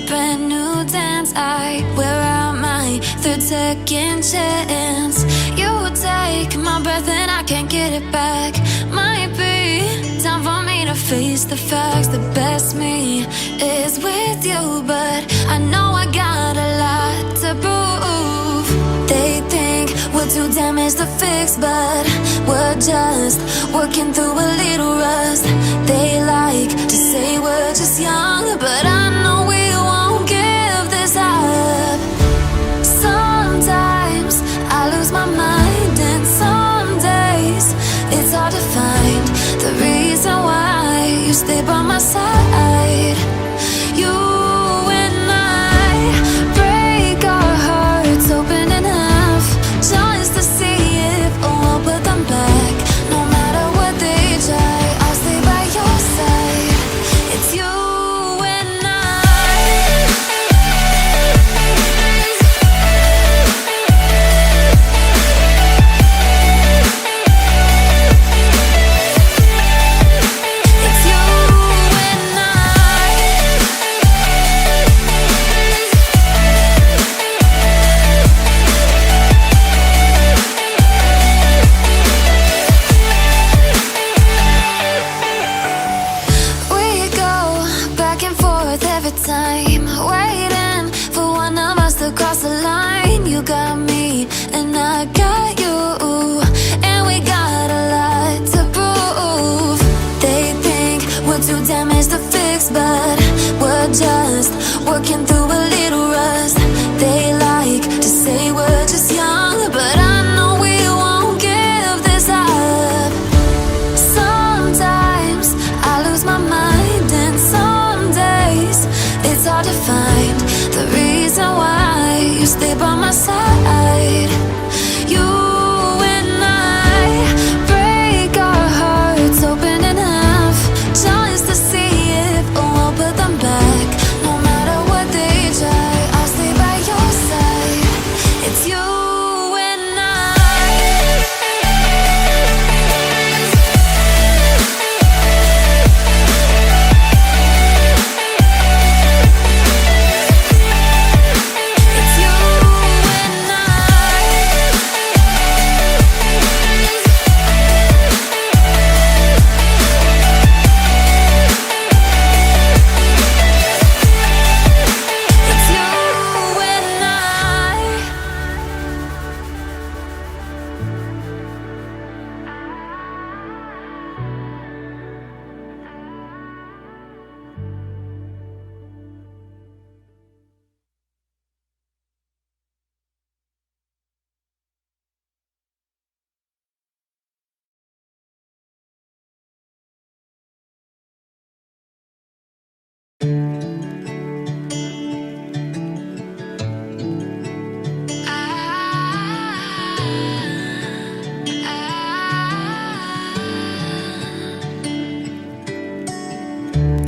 brand new dance. I wear out my third second chance. You take my breath and I can't get it back. Might be time for me to face the facts. The best me is with you, but I know I got a lot to prove. They think we're too damaged to fix, but we're just working through a little rust. They like to say we're just young, but I know we won't give this up. Sometimes I lose my mind, and some days it's hard to find the reason why you stay by my side. You and I break our hearts open enough just to see if we'll put them back. No matter what they try, I'll stay by your side. It's you and time, waiting for one of us to cross the line. You got me and I got you, and we got a lot to prove. They think we're too damaged to fix, but we're just working through a little rust. They like to say we're just young, but I know we won't give this up. Sometimes I lose my mind, and some days it's hard to find the reason why you stay by my side. You and I break our hearts open enough just to see if we'll put them back. No matter what they try, I'll stay by your side. It's you and I.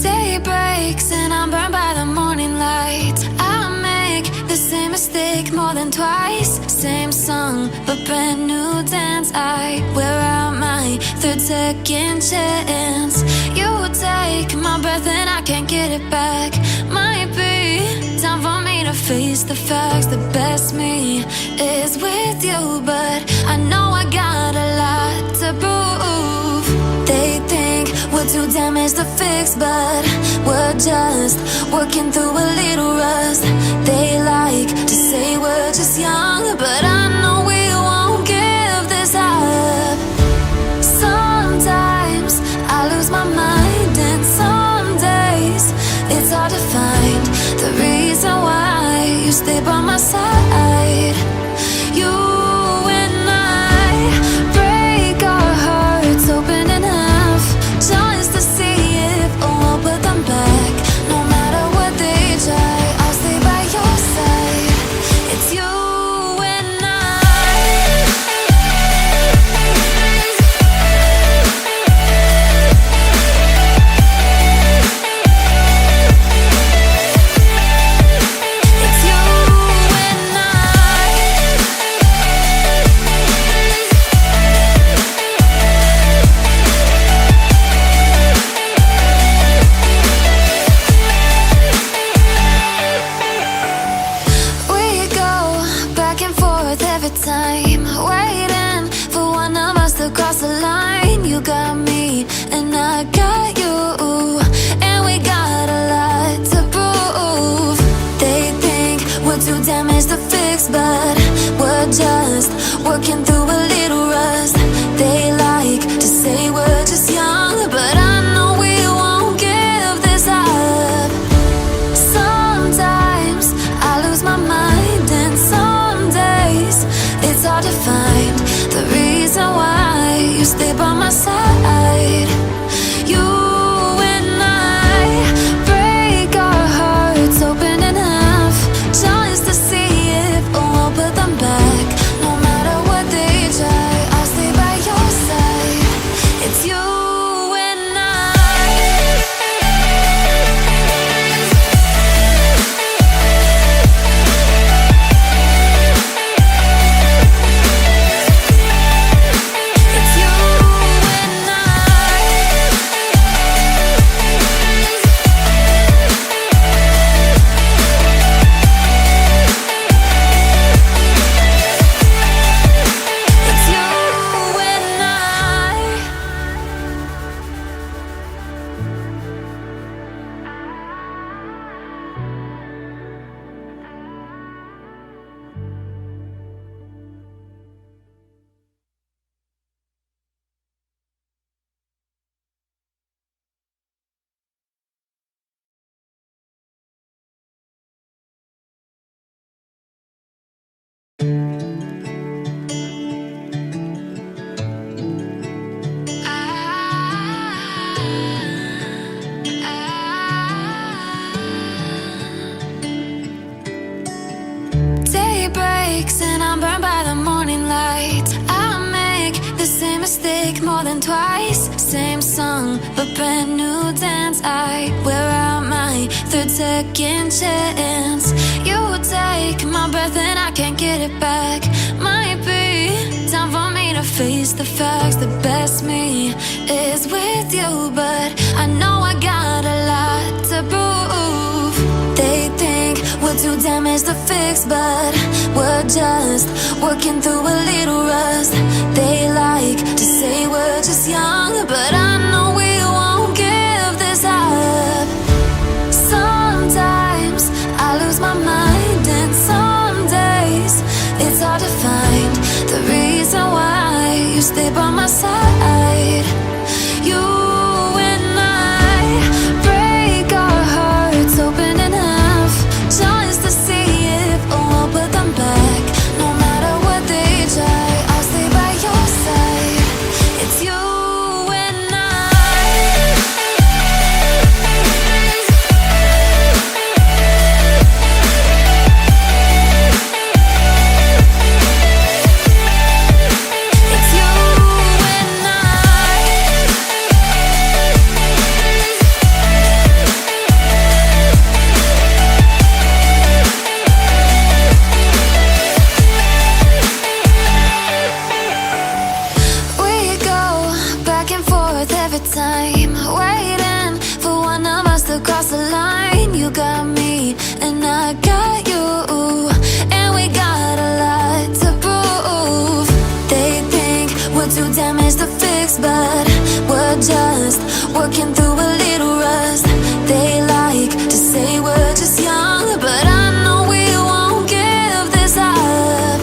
Day breaks and I'm burned by the morning light. I make the same mistake more than twice. Same song, but brand new dance. I wear out my third second chance. You take my breath and I can't get it back. Might be time for me to face the facts. The best me is with you, but I know I got a lot to prove. They think we're too damaged to fix, but we're just working through a little rust. They like to say we're just young, but I know we won't give this up. Sometimes I lose my mind, and some days it's hard to find the reason why you stay by my side. You and I break our hearts open enough just to see if we'll put them back. No matter what they try, I'll stay by your side. It's you and I. It's you and You got me, and I got you, and we got a lot to prove. They think we're too damaged to fix, but we're just working through a little rust. They like to say we're just young, but I know we won't give this up. Sometimes I lose my mind, and some days it's hard to find the reason why you stay by my side. You and I break our hearts open enough just to see if we'll put them back. No matter what they try, I'll stay by your side. It's you and day breaks and I'm burned by the morning light. I make the same mistake more than twice. Same song, but brand new dance. I wear out my third second chance. You take my breath and I can't get it back. Might be time for me to face the facts. The best me is with you, but I know I got a lot to prove. They think we're too damaged to fix, but we're just working through a little rust. They like to say we're just young, but I know we won't give this up. Sometimes I lose my mind, and some days it's hard to find the reason why you stay by my side. You and I break our hearts open enough just to see if we'll put them back. No matter what they try, I'll stay by your side. It's you and It's you and we go back and forth every time, waiting for one of us to cross the line. You got me, and I got you, and we got a lot to prove. They think we're too damaged to fix, but we're just working through a little rust. They like to say we're just young, but I know we won't give this up.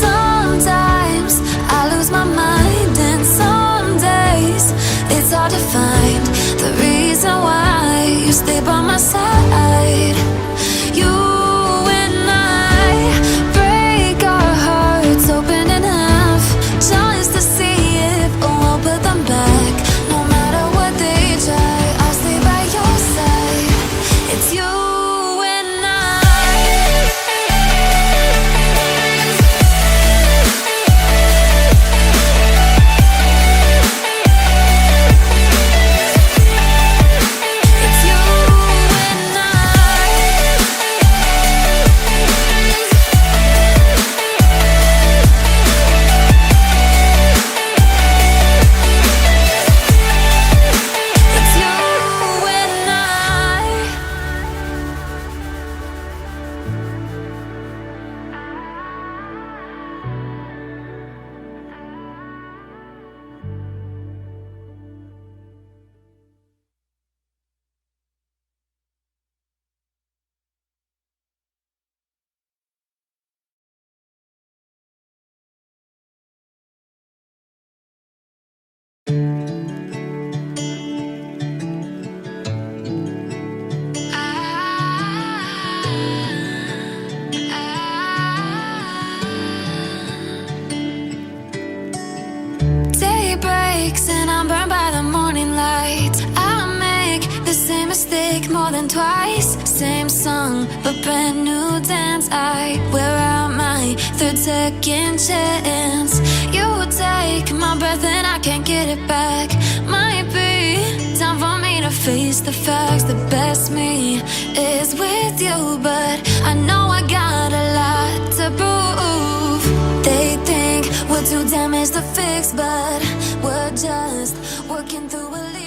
Sometimes I lose my mind, and some days it's hard to find the reason why you stay by my side. You and I break our hearts open enough just to see if we'll put them back. No matter what they try, I'll stay by your side. It's you and It's you and dance. I wear out my third second chance. You take my breath and I can't get it back. Might be time for me to face the facts. The best me is with you, but I know I got a lot to prove. They think we're too damaged to fix, but we're just working through a